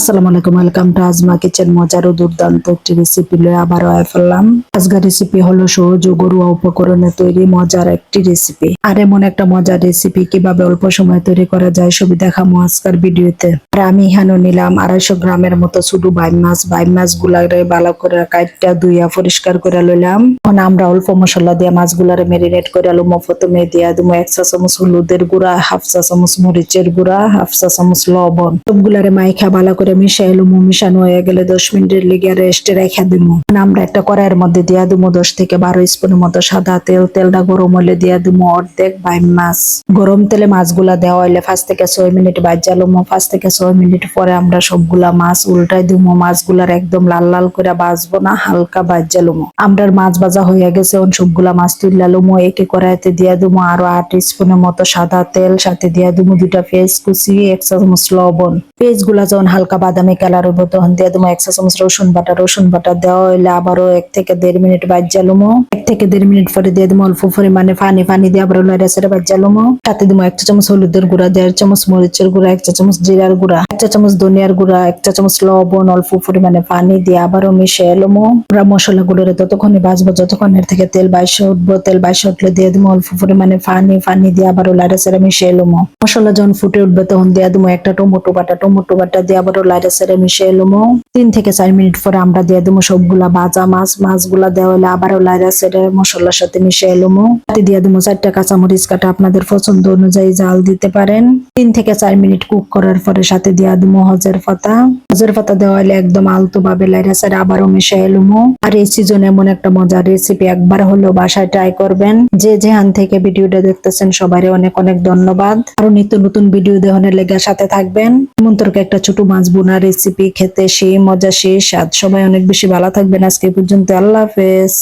আসসালামু আলাইকুম, welcome to asthma kitchen. মজার ও দুর্দান্ত একটি রেসিপি লয়ে আবারও আয় ফেললাম। আজকের রেসিপি হলো সহজ ও ঘরোয়া উপকরণে তৈরি মজার একটি রেসিপি। আর এমন একটা মজার রেসিপি কিভাবে অল্প সময় তৈরি করা যায় সবই দেখাবো আজকের ভিডিওতে। আর আমি এখানে নিলাম 250 গ্রামের মতো ছোটো বাইম মাছ। বাইম মাছ গুলারে ভালো করে কাইটটা ধুইয়া পরিষ্কার করে লইলাম। এখন আমরা অল্প মশলা দিয়ে মাছগুলারে মেরিনেট করে লইব। প্রথমে দিয়া দেবো 1 চা চামচ হলুদের গুঁড়া, 1/2 চা চামচ মরিচের গুঁড়া, 1/2 চা চামচ লবণ। সবগুলারে মাইখা ভালো করে মিশাই লুমু। মিশানো হয়ে গেলে 10 মিনিটের লিগে রেস্টে রেখে দিমু। আমরা একটা কড়াইয়ের মধ্যে দিয়া দিমু 10 থেকে 12 স্পুনের মতো সাদা তেল। তেলটা গরম হলে দিয়া দিমু অর্ধেক বাইম মাছ। গরম তেলে মাছগুলা দেওয়া হইলে 5 থেকে 6 মিনিট ভাজা লুমু। 5 থেকে 6 মিনিট পরে আমরা সবগুলা মাছ উল্টাই দিমু। মাছগুলার একদম লাল লাল করে ভাজবো না, হালকা ভাজা লুমু। আমরার মাছ ভাজা হয়ে গেছে, সবগুলা মাছ তুললা লুমু। একে কড়াইতে দিয়া দিমু আরো 8 স্পুনের মতো সাদা তেল। সাথে দিয়া দিমু 2টা পেঁয়াজ কুচি, 1 চা চামচ লবণ। পেঁয়াজ গুলা যখন হালকা বাদামি কালার হইব তখন দিয়ে দেবো 1 চা চামচ রসুন বাটা। রসুন বাটা দেওয়া হইলে আবারও 1 থেকে 1.5 মিনিট ভাজা লুমু। 1 থেকে 1.5 মিনিট পরে দিয়ে দেবো অল্প পরিমাণে পানি দিয়ে আবার লাইড়া ছেড়ে ভাজা লুমু। সাথে দেবো 1 চা চামচ হলুদের গুঁড়া, 1.5 চামচ মরিচের গুঁড়া, 1 চা চামচ জিরার গুঁড়া, 1 চা চামচ ধনিয়ার গুঁড়া, 1 চা চামচ লবণ, অল্প পরিমাণে পানি দিয়ে আবারও মিশিয়ে লুমু। আমরা মশলাগুলোরে ততক্ষণই ভাজবো যতক্ষণ এর থেকে তেল বাইসে উঠবো। তেল বাইসে উঠলে দিয়ে দেবো অল্প পরিমাণে পানি দিয়ে আবারও লাইড়া ছেড়ে মিশিয়ে লুমু। মশলা যখন ফুটে উঠবে তখন দিয়ে দেবো একটা টমেটো বাটা দিয়ে আবারও লাইড়া ছেড়ে মিশিয়ে লুমু। 3 থেকে 4 মিনিট পরে আমরা দিয়ে দেবো সবগুলা ভাজা মাছগুলা দেওয়া হলে আবারও লাইড়া ছেড়ে মশলার সাথে মিশিয়ে লুমু। সাথে দিয়ে দেবো 4টা কাঁচামরিচ কাটা, আপনাদের পছন্দ অনুযায়ী জাল দিতে পারেন। 3 থেকে 4 মিনিট কুক করার পরে সাথে দিয়ে দেবো হজের পাতা দেওয়া হলে একদম আলতো ভাবে লাইড়া ছেড়ে আবারও মিশিয়ে লুমু। আর এই সিজনে এমন একটা মজার রেসিপি একবার হলেও বাসায় ট্রাই করবেন। যে যেখান থেকে ভিডিওটা দেখতেছেন সবারই অনেক অনেক ধন্যবাদ। আরো নিত্য নতুন ভিডিও দেখানোর লেগে সাথে থাকবেন। মন্তরকে একটা ছোট মাছ বোনা রেসিপি খেতে সেই মজা সেই স্বাদ। সবাই অনেক বেশি ভালো থাকবেন। আজকে পর্যন্ত, আল্লাহ হাফেজ।